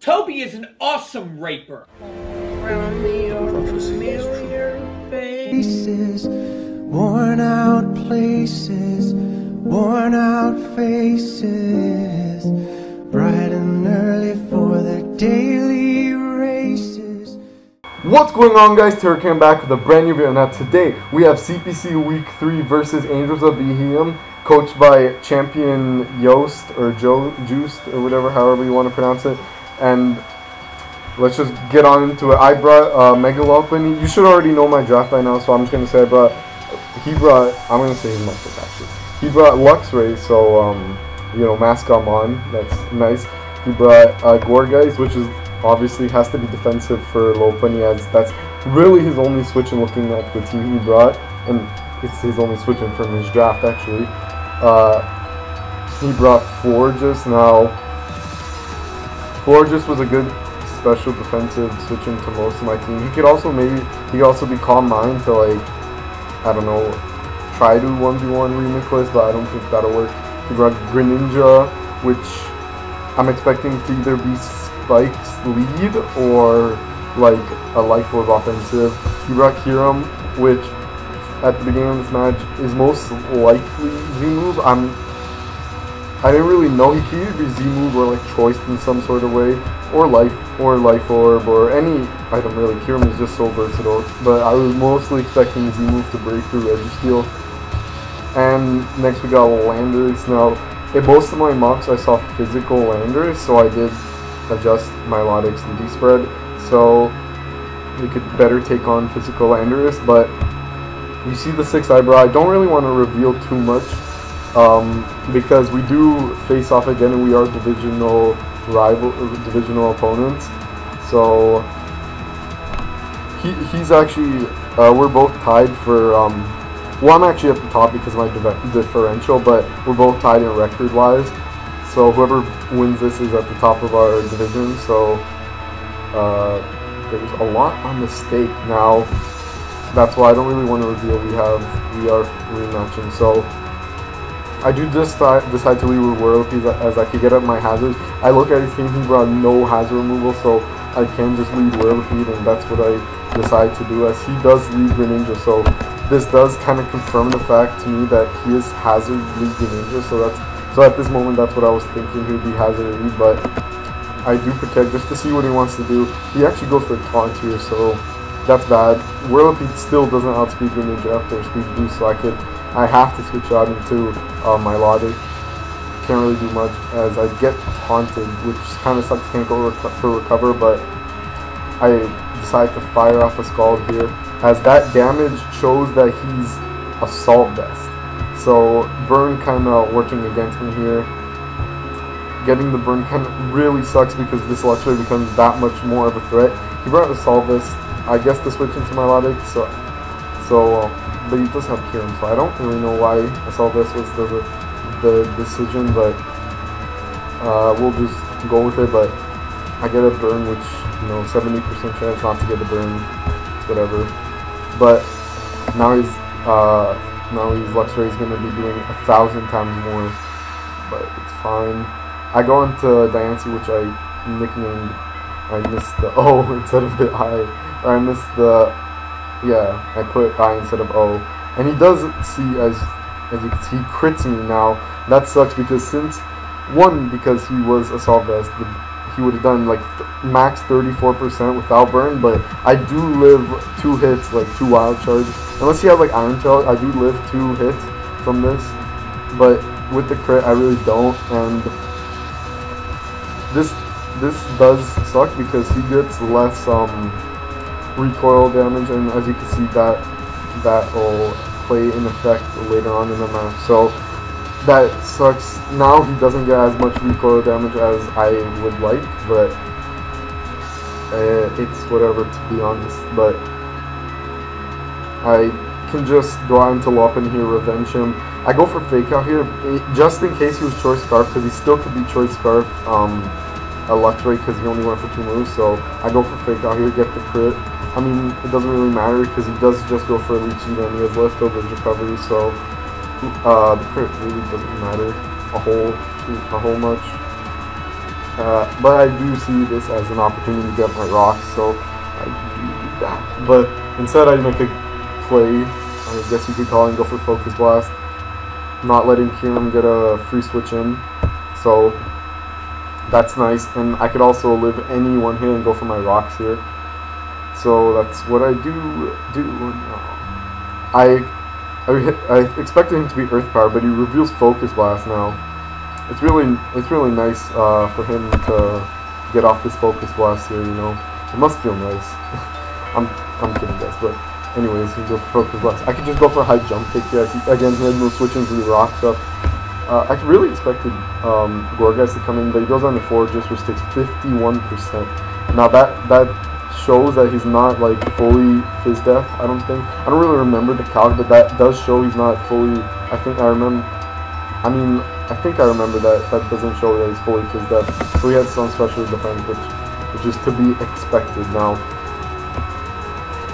Toby is an awesome raper. Around me are familiar faces, worn out places, worn out faces, bright and early for their daily races. What's going on, guys? Turky, I'm back with a brand new video. Now today we have CPC Week 3 versus Angels of Beheeyeim, coached by champion Joost or Joost or whatever, however you want to pronounce it. And let's just get on into it. I brought Megalopin. You should already know my draft by now, so I'm just gonna say I'm gonna say his matchup actually. He brought Luxrays, so you know, Mascomon, that's nice. He brought Gorguys, which is obviously has to be defensive for Lopan. That's really his only switch in looking at the team he brought, and it's his only switch in from his draft actually. He brought Florges. Now Florges was a good special defensive switch into most of my team. He could also be Calm Mind to, like, I don't know, try to 1v1 Remicless, but I don't think that'll work. He brought Greninja, which I'm expecting to either be Spike's lead or like a Life Orb offensive. He brought Hiram, which at the beginning of this match is most likely Z-move. I didn't really know. He could either be Z-move or like choiced in some sort of way, or Life Orb or any item really. Hiram is just so versatile, but I was mostly expecting Z-move to break through Registeel. And next we got Landers. Now in most of my mocks I saw physical Landers, so I did adjust my Lodix and D-spread so we could better take on physical Landers. But you see the 6 eyebrow. I don't really want to reveal too much because we do face off again and we are divisional opponents. So he's actually we're both tied for well, I'm actually at the top because of my differential, but we're both tied in record wise, so whoever wins this is at the top of our division. So there's a lot on the stake now. That's why I don't really want to reveal we are rematching. So I do just decide to leave with Whirlipede as I could get up my hazards. I look at his team, he brought no hazard removal, so I can just lead Whirlipede, and that's what I decide to do, as he does lead Greninja. So this does kind of confirm the fact to me that he is hazard lead Greninja. So at this moment that's what I was thinking, he would be hazard lead, but I do protect just to see what he wants to do. He actually goes for a taunt here, so that's bad. Whirlipede still doesn't outspeed Greninja after speed boost, so I have to switch out into my Lodix. Can't really do much as I get taunted, which kind of sucks. Can't go for recover, but I decide to fire off a Scald here, as that damage shows that he's Assault Vest. So burn kind of working against me here. Getting the burn kind of really sucks because this Luxray becomes that much more of a threat. He brought Assault Vest, I guess, to switch into my Lodix. But he does have Kirin, so I don't really know why Assault Vest was the decision, but we'll just go with it. But I get a burn, which, you know, 70% chance not to get a burn, whatever. But now his Luxray is going to be doing 1,000 times more, but it's fine. I go into Diancie, which I nicknamed, I missed the O instead of the I, or I missed the, yeah, I put I instead of O, and he does see, as you can see, he crits me. Now that sucks because because he was Assault Vest, he would have done like max 34% without burn, but I do live 2 hits, like 2 wild charge. Unless you have like Iron Tail, I do live 2 hits from this, but with the crit I really don't, and this does suck because he gets less recoil damage, and as you can see that will play in effect later on in the match. So that sucks. Now he doesn't get as much recoil damage as I would like, but it's whatever, to be honest. But I can just go out into Lopan here, revenge him. I go for Fake Out here, just in case he was Choice Scarf, because he still could be Choice Scarf a Luxray, because he only went for 2 moves. So I go for Fake Out here, get the crit. I mean, it doesn't really matter because he does just go for a Leech Seed and he has leftover recovery, so the crit really doesn't matter a whole much. But I do see this as an opportunity to get my rocks, so I do that. But instead I make a play, I guess you could call it, and go for Focus Blast, not letting Kieran get a free switch in, so that's nice. And I could also live any one hit and go for my rocks here, so that's what I do. I expected him to be Earth Power, but he reveals Focus Blast now. It's really nice for him to get off this Focus Blast here, you know. It must feel nice. I'm kidding, guys, but anyways, he goes for Focus Blast. I could just go for a high jump kick here. Again, he has no switching to the rocks up. I really expected Gorgeist to come in, but he goes on to 4, just which takes 51%. Now that shows that he's not like fully Fizz Def. I don't really remember the calc, but that does show he's not fully. I think I remember that doesn't show that he's fully Fizz Def. So he had some special defense, which is to be expected. Now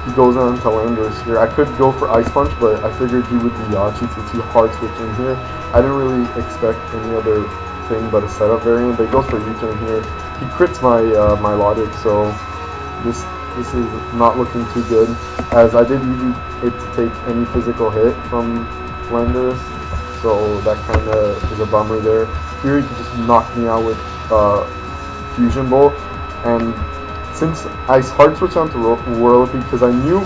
he goes on to Landers here. I could go for Ice Punch, but I figured he would be Yachi since he hard switch in here. I didn't really expect any other thing but a setup variant, but he goes for U-turn here. He crits my Milotic, so this is not looking too good, as I did use it to take any physical hit from Landers, so that kind of is a bummer there. Here he can just knock me out with Fusion Bolt, and since I hard switched onto Whirlipede because I knew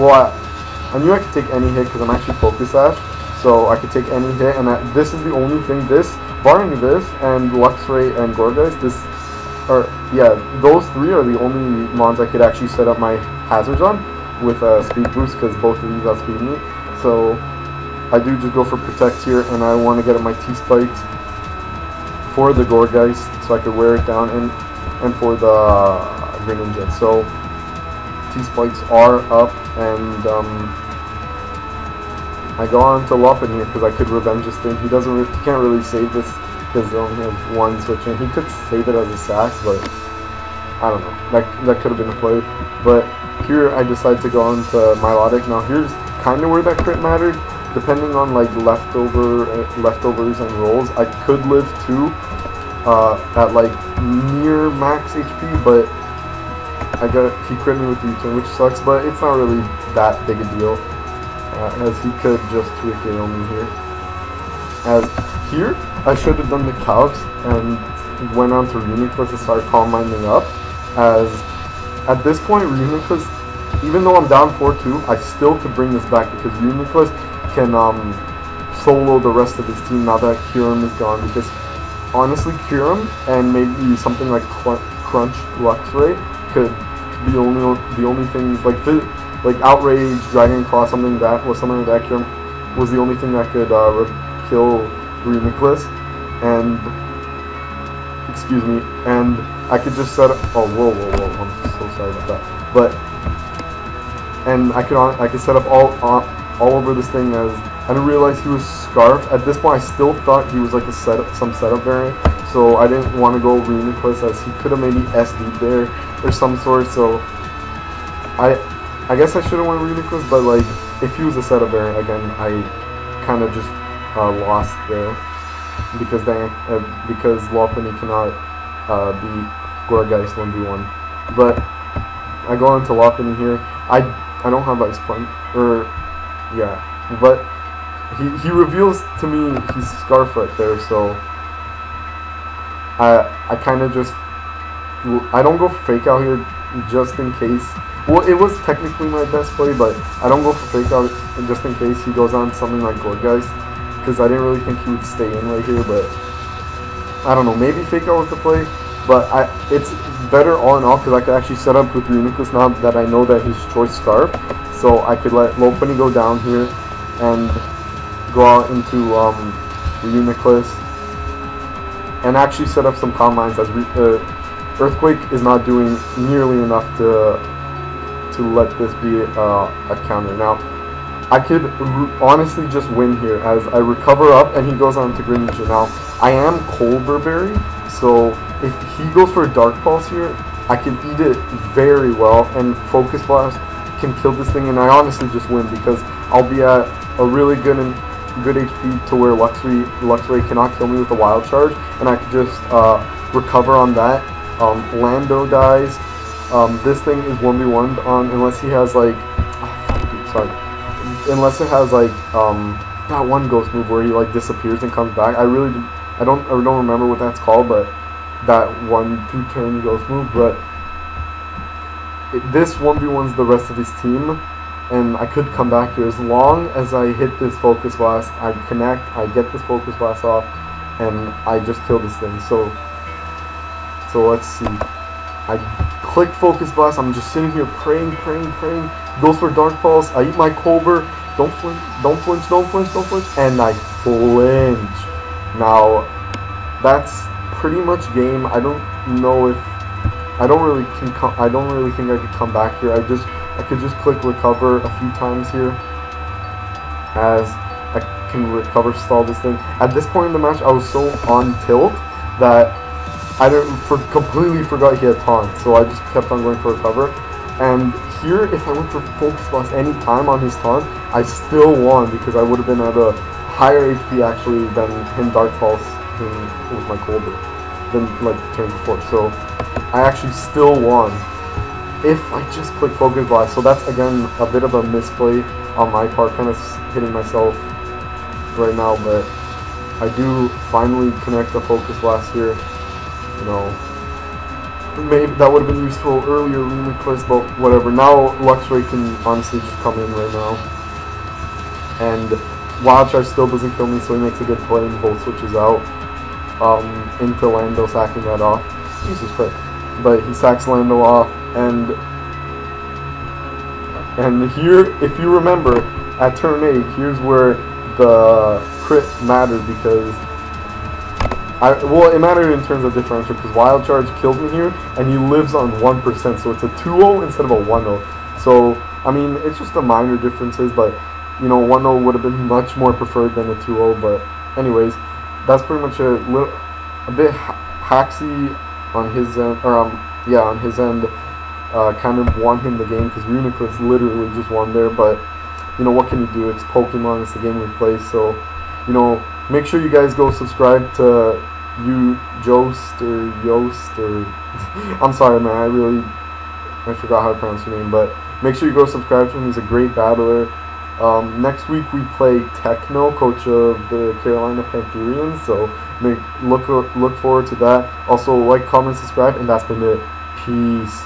I could take any hit because I'm actually Focus Sash, so I could take any hit, and this is the only thing, barring this and Luxray and Gorgeist, those three are the only mons I could actually set up my hazards on with a speed boost, because both of these outspeed me. So I do just go for Protect here, and I want to get at my T-Spikes for the Gorgeist so I could wear it down, and for the Greninja. So T-Spikes are up, and I go on to Lupin here because I could revenge this thing. He can't really save this because they only have one switch in. He could save it as a sack, but I don't know. That could have been a play. But here I decide to go on to Milotic. Now here's kind of where that crit mattered. Depending on like leftovers and rolls, I could live 2 at like near max HP, but he crit me with the U-turn, which sucks, but it's not really that big a deal, as he could just 2-KO me here. As here, I should have done the calcs and went on to Reuniclus to start calm minding up, as at this point Reuniclus, even though I'm down 4-2, I still could bring this back because Reuniclus can solo the rest of his team now that Kyurem is gone, because honestly Kyurem and maybe something like Crunch Luxray could be the only things like Outrage, Dragon Claw, something like that. Kyurem was the only thing that could kill Reuniclus, and and I could just set up. Oh, whoa! I'm so sorry about that. But I could set up all over this thing, as I didn't realize he was Scarf. At this point, I still thought he was like some setup variant, so I didn't want to go Reuniclus, as he could have maybe SD'd there or some sort. So I guess I should have went Reuniclus, but like if he was a setup variant again, I kind of just lost there because Lopunny cannot beat Gorgeist 1v1. But I go into Lopunny here. I don't have Ice Punch, but he reveals to me he's Scarf right there, so I kind of just, I don't go for Fake Out here just in case. Well, it was technically my best play, but I don't go for Fake Out just in case he goes on something like Gorgeist, because I didn't really think he would stay in right here. But I don't know, maybe Fake Out was the play, but it's better all in all because I could actually set up with Reuniclus now that I know that his choice Scarf, so I could let Lopunny go down here and go out into Reuniclus and actually set up some calm lines, as Earthquake is not doing nearly enough to let this be a counter. Now I could honestly just win here, as I recover up and he goes on to Greninja. Now I am Cold Burberry, so if he goes for a Dark Pulse here, I can eat it very well, and Focus Blast can kill this thing, and I honestly just win because I'll be at a really good HP to where Luxray cannot kill me with a Wild Charge, and I could just recover on that. Lando dies. This thing is 1v1'd on unless he has like, unless it has like that one ghost move where he like disappears and comes back. I don't remember what that's called, but that 1-2 turn ghost move. But this 1v1's the rest of his team, and I could come back here as long as I hit this focus blast. I connect, I get this focus blast off, and I just kill this thing. So let's see. I click focus blast. I'm just sitting here praying. Goes for dark pulse. I eat my Cobra. Don't flinch, and I flinch. Now that's pretty much game. I don't know if I don't really think I could come back here. I could just click recover a few times here as I can recover stall this thing. At this point in the match, I was so on tilt that I completely forgot he had taunt, so I just kept on going for recover. And here, if I went for focus blast any time on his taunt, I still won because I would have been at a higher HP actually than him dark pulse with my Cobra than like the turn before. So I actually still won if I just click focus blast. So that's again a bit of a misplay on my part, kind of hitting myself right now, but I do finally connect the focus blast here. You know, maybe that would have been useful earlier request, but whatever. Now Luxray can honestly just come in right now, and Wild Charge still doesn't kill me, so he makes a good play and Volt switches out into Lando, sacking that off. Jesus Christ. But he sacks Lando off, and here, if you remember, at turn 8, here's where the crit mattered, because it mattered in terms of differential, because Wild Charge kills me here, and he lives on 1%, so it's a 2-0 instead of a 1-0. So, I mean, it's just the minor differences, but, you know, 1-0 would have been much more preferred than a 2-0, but anyways, that's pretty much a bit hacksy on his end, or on his end, kind of won him the game, because Runicus literally just won there, but, you know, what can you do? It's Pokemon, it's the game we play, so, you know, make sure you guys go subscribe to Joost, or I'm sorry, man, I forgot how to pronounce your name, but make sure you go subscribe to him. He's a great battler. Next week we play Techno, coach of the Carolina Pantherians, so look forward to that. Also, like, comment, subscribe, and that's been it. Peace.